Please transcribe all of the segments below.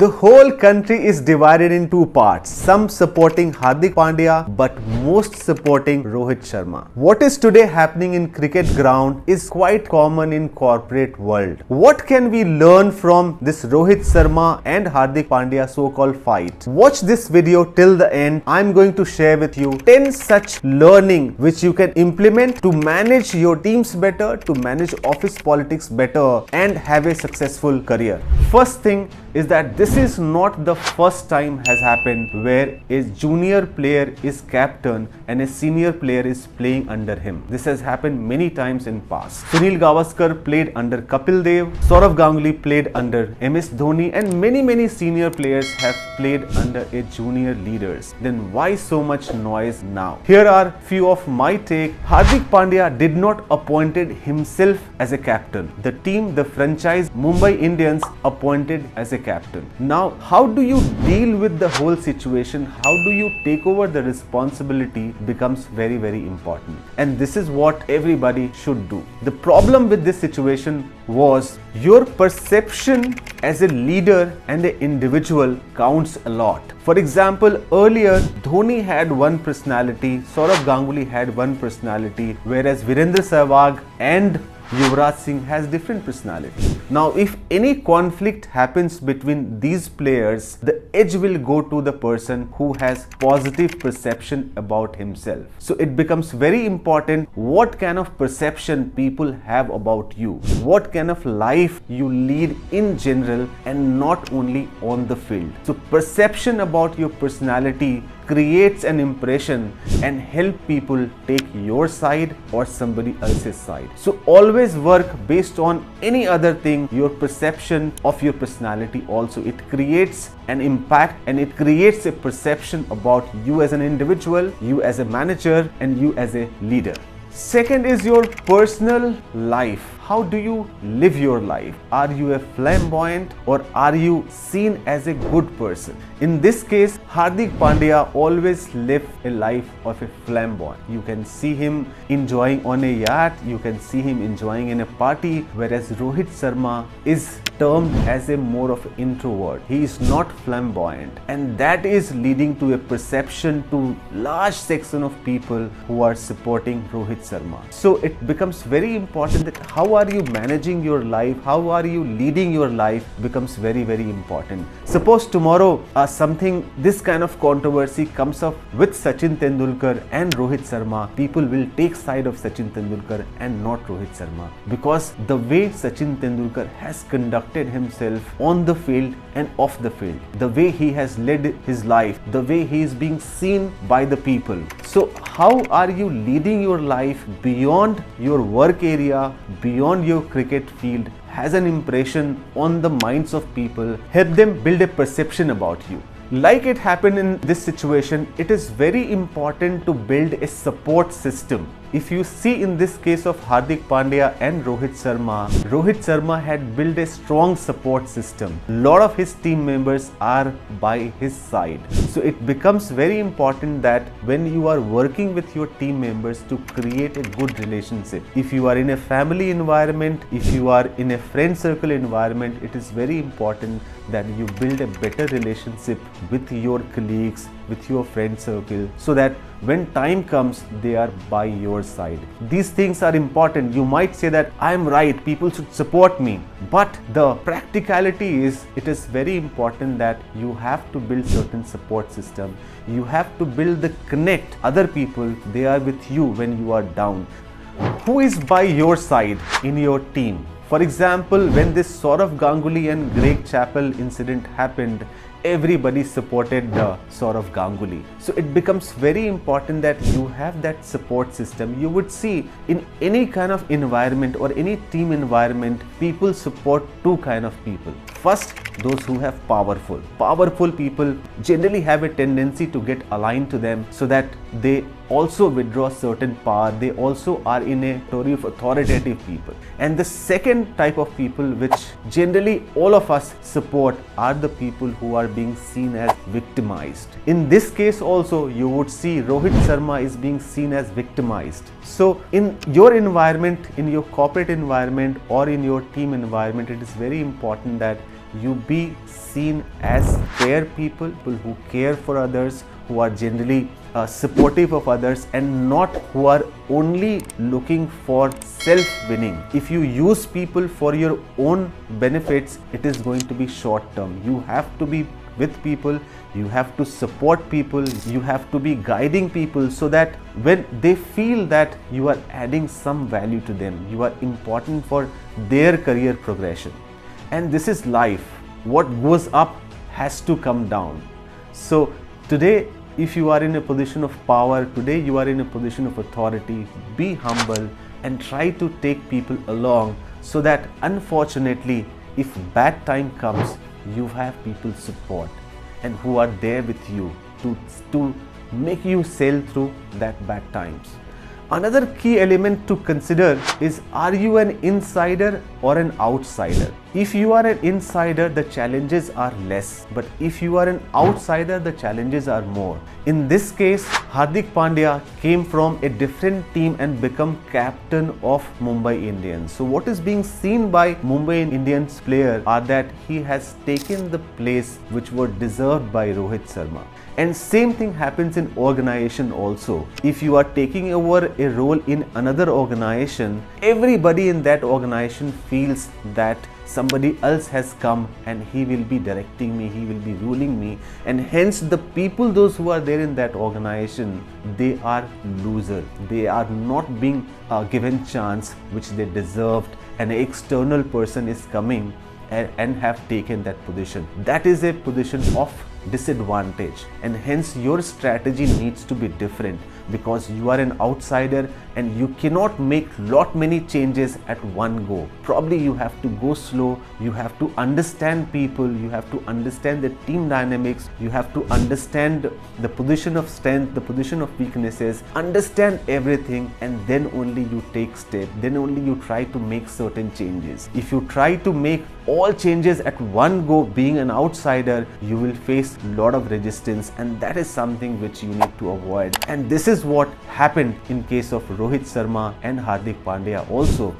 The whole country is divided in two parts, some supporting Hardik Pandya but most supporting Rohit Sharma. What is today happening in cricket ground is quite common in corporate world. What can we learn from this Rohit Sharma and Hardik Pandya so-called fight? Watch this video till the end. I'm going to share with you 10 such learning which you can implement to manage your teams better, to manage office politics better and have a successful career. First thing is that this is not the first time has happened where a junior player is captain and a senior player is playing under him. This has happened many times in past. Sunil Gavaskar played under Kapil Dev, Saurav Ganguly played under MS Dhoni, and many senior players have played under a junior leaders. Then why so much noise now? Here are few of my take. Hardik Pandya did not appointed himself as a captain. The team, the franchise Mumbai Indians appointed as a captain. Now, how do you deal with the whole situation? How do you take over the responsibility becomes very important. And this is what everybody should do. The problem with this situation was your perception as a leader and an individual counts a lot. For example, earlier Dhoni had one personality, Saurav Ganguly had one personality, whereas Virendra Sehwag and Yuvraj Singh has different personality. Now, if any conflict happens between these players, the edge will go to the person who has positive perception about himself. So it becomes very important what kind of perception people have about you, what kind of life you lead in general and not only on the field. So perception about your personality creates an impression and help people take your side or somebody else's side. So always work based on any other thing, your perception of your personality also. It creates an impact and it creates a perception about you as an individual, you as a manager and you as a leader. Second is your personal life. How do you live your life? Are you a flamboyant or are you seen as a good person? In this case, Hardik Pandya always lived a life of a flamboyant. You can see him enjoying on a yacht, you can see him enjoying in a party, whereas Rohit Sharma is termed as a more of an introvert. He is not flamboyant, and that is leading to a perception to large section of people who are supporting Rohit Sharma. So it becomes very important that how are you managing your life, how are you leading your life becomes very important. Suppose tomorrow this kind of controversy comes up with Sachin Tendulkar and Rohit Sharma, people will take side of Sachin Tendulkar and not Rohit Sharma, because the way Sachin Tendulkar has conducted himself on the field and off the field, the way he has led his life, the way he is being seen by the people. So how are you leading your life beyond your work area, beyond your cricket field, has an impression on the minds of people, help them build a perception about you. Like it happened in this situation, it is very important to build a support system. If you see in this case of Hardik Pandya and Rohit Sharma had built a strong support system. A lot of his team members are by his side. So it becomes very important that when you are working with your team members to create a good relationship. If you are in a family environment, if you are in a friend circle environment, it is very important that you build a better relationship with your colleagues, with your friend circle, so that when time comes, they are by your side. These things are important. You might say that I am right, people should support me. But the practicality is, it is very important that you have to build certain support system. You have to build the connect other people, they are with you when you are down. Who is by your side in your team? For example, when this Saurav Ganguly and Greg Chappell incident happened, everybody supported Saurav Ganguly. So it becomes very important that you have that support system. You would see in any kind of environment or any team environment, people support two kind of people. First, those who have powerful people generally have a tendency to get aligned to them, so that they also withdraw certain power, they also are in a story of authoritative people. And the second type of people which generally all of us support are the people who are being seen as victimized. In this case also, you would see Rohit Sharma is being seen as victimized. So in your environment, in your corporate environment or in your team environment, it is very important that you be seen as fair people who care for others, who are generally supportive of others, and not who are only looking for self-winning. If you use people for your own benefits, it is going to be short-term. You have to be with people, you have to support people, you have to be guiding people so that when they feel that you are adding some value to them, you are important for their career progression. And this is life. What goes up has to come down. So today, if you are in a position of power, today you are in a position of authority, be humble and try to take people along so that unfortunately, if bad time comes, you have people support and who are there with you to make you sail through that bad times. Another key element to consider is, are you an insider or an outsider? If you are an insider, the challenges are less, but if you are an outsider, the challenges are more. In this case, Hardik Pandya came from a different team and become captain of Mumbai Indians. So what is being seen by Mumbai Indians player are that he has taken the place which were deserved by Rohit Sharma. And same thing happens in organization also. If you are taking over a role in another organization, everybody in that organization feels that somebody else has come and he will be directing me, he will be ruling me, and hence the people, those who are there in that organization, they are losers. They are not being given chance which they deserved, and an external person is coming and have taken that position. That is a position of disadvantage, and hence your strategy needs to be different, because you are an outsider and you cannot make many changes at one go. Probably you have to go slow, you have to understand people, you have to understand the team dynamics, you have to understand the position of strength, the position of weaknesses, understand everything, and then only you take step, then only you try to make certain changes. If you try to make all changes at one go being an outsider, you will face a lot of resistance, and that is something which you need to avoid. And this is what happened in case of Rohit Sharma and Hardik Pandya also.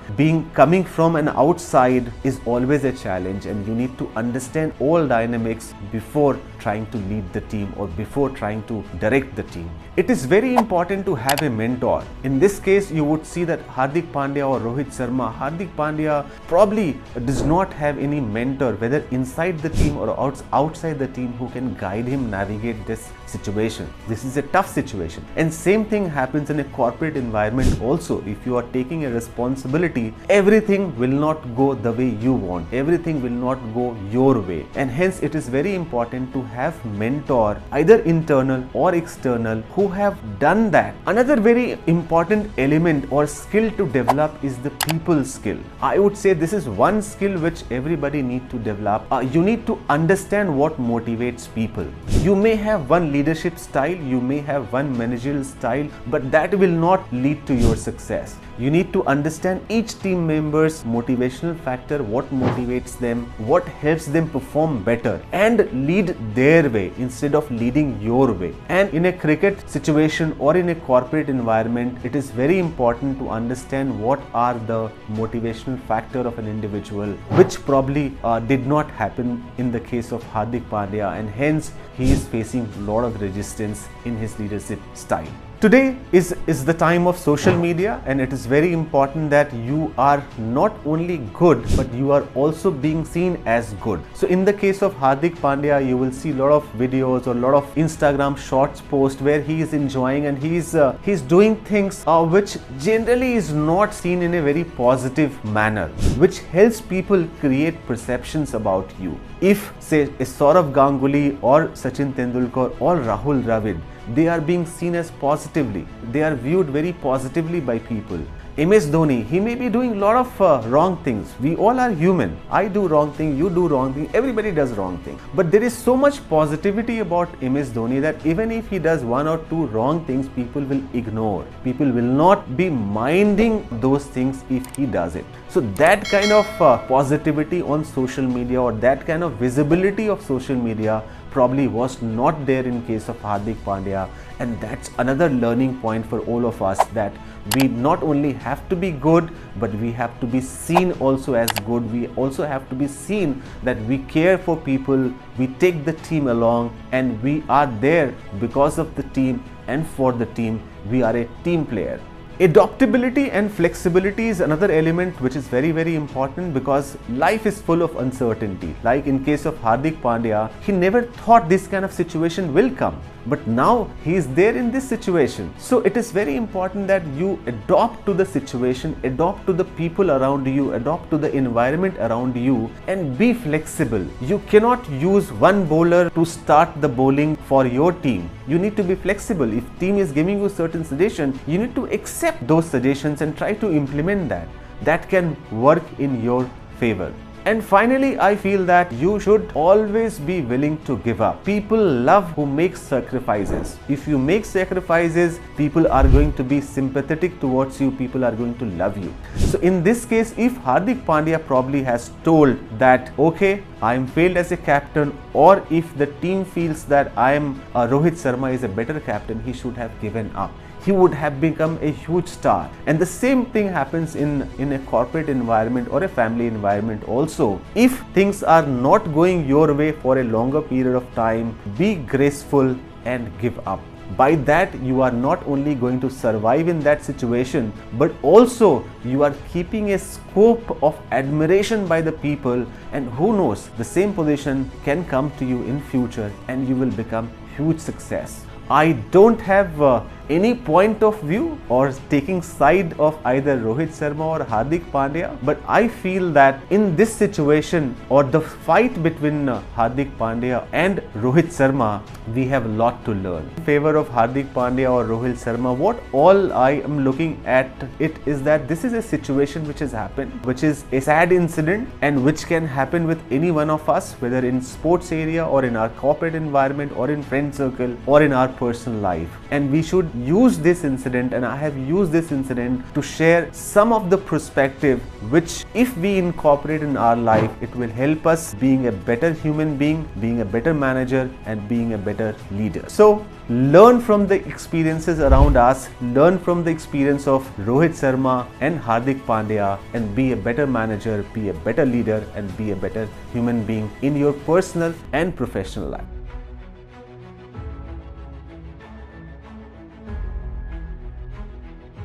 Coming from an outside is always a challenge, and you need to understand all dynamics before trying to lead the team or before trying to direct the team. It is very important to have a mentor. In this case, you would see that Hardik Pandya or Rohit Sharma, Hardik Pandya probably does not have any mentor, whether inside the team or outside the team, who can guide him navigate this situation. This is a tough situation, and same thing happens in a corporate environment also. If you are taking a responsibility, everything will not go the way you want, everything will not go your way, and hence it is very important to have mentor, either internal or external, who have done that. Another very important element or skill to develop is the people skill. I would say this is one skill which everybody need to develop. You need to understand what motivates people. You may have one leadership style, you may have one managerial style, but that will not lead to your success. You need to understand each team member's motivational factor, what motivates them, what helps them perform better, and lead their way instead of leading your way. And in a cricket situation or in a corporate environment, it is very important to understand what are the motivational factor of an individual, which probably did not happen in the case of Hardik Pandya, and hence he is facing a lot of resistance in his leadership style. Today is the time of social media, and it is very important that you are not only good, but you are also being seen as good. So in the case of Hardik Pandya, you will see a lot of videos or a lot of Instagram shorts post where he is enjoying and he's doing things which generally is not seen in a very positive manner, which helps people create perceptions about you. If say a Saurav Ganguly or Sachin Tendulkar or Rahul Dravid, they are being seen as positively, they are viewed very positively by people. MS Dhoni, he may be doing a lot of wrong things. We all are human. I do wrong thing, you do wrong thing, everybody does wrong thing. But there is so much positivity about MS Dhoni that even if he does one or two wrong things, people will ignore. People will not be minding those things if he does it. So that kind of positivity on social media, or that kind of visibility of social media, probably was not there in case of Hardik Pandya. And that's another learning point for all of us, that we not only have to be good, but we have to be seen also as good. We also have to be seen that we care for people, we take the team along, and we are there because of the team and for the team. We are a team player. Adaptability and flexibility is another element which is very, very important, because life is full of uncertainty. Like in case of Hardik Pandya, he never thought this kind of situation will come, but now he is there in this situation. So it is very important that you adapt to the situation, adapt to the people around you, adapt to the environment around you, and be flexible. You cannot use one bowler to start the bowling for your team. You need to be flexible. If team is giving you certain suggestion, you need to accept those suggestions and try to implement that. That can work in your favor. And finally, I feel that you should always be willing to give up. People love who make sacrifices. If you make sacrifices, people are going to be sympathetic towards you, people are going to love you. So in this case, if Hardik Pandya probably has told that, okay, I am failed as a captain, or if the team feels that Rohit Sharma is a better captain, he should have given up. He would have become a huge star. And the same thing happens in a corporate environment or a family environment also. If things are not going your way for a longer period of time, be graceful and give up. By that, you are not only going to survive in that situation, but also you are keeping a scope of admiration by the people, and who knows, the same position can come to you in future and you will become huge success. I don't have any point of view or taking side of either Rohit Sharma or Hardik Pandya, but I feel that in this situation, or the fight between Hardik Pandya and Rohit Sharma, we have a lot to learn. In favor of Hardik Pandya or Rohit Sharma, what all I am looking at it is that this is a situation which has happened, which is a sad incident, and which can happen with any one of us, whether in sports area or in our corporate environment or in friend circle or in our personal life. And we should use this incident, and I have used this incident to share some of the perspective which, if we incorporate in our life, it will help us being a better human being, being a better manager, and being a better leader. So learn from the experiences around us, learn from the experience of Rohit Sharma and Hardik Pandya, and be a better manager, be a better leader, and be a better human being in your personal and professional life.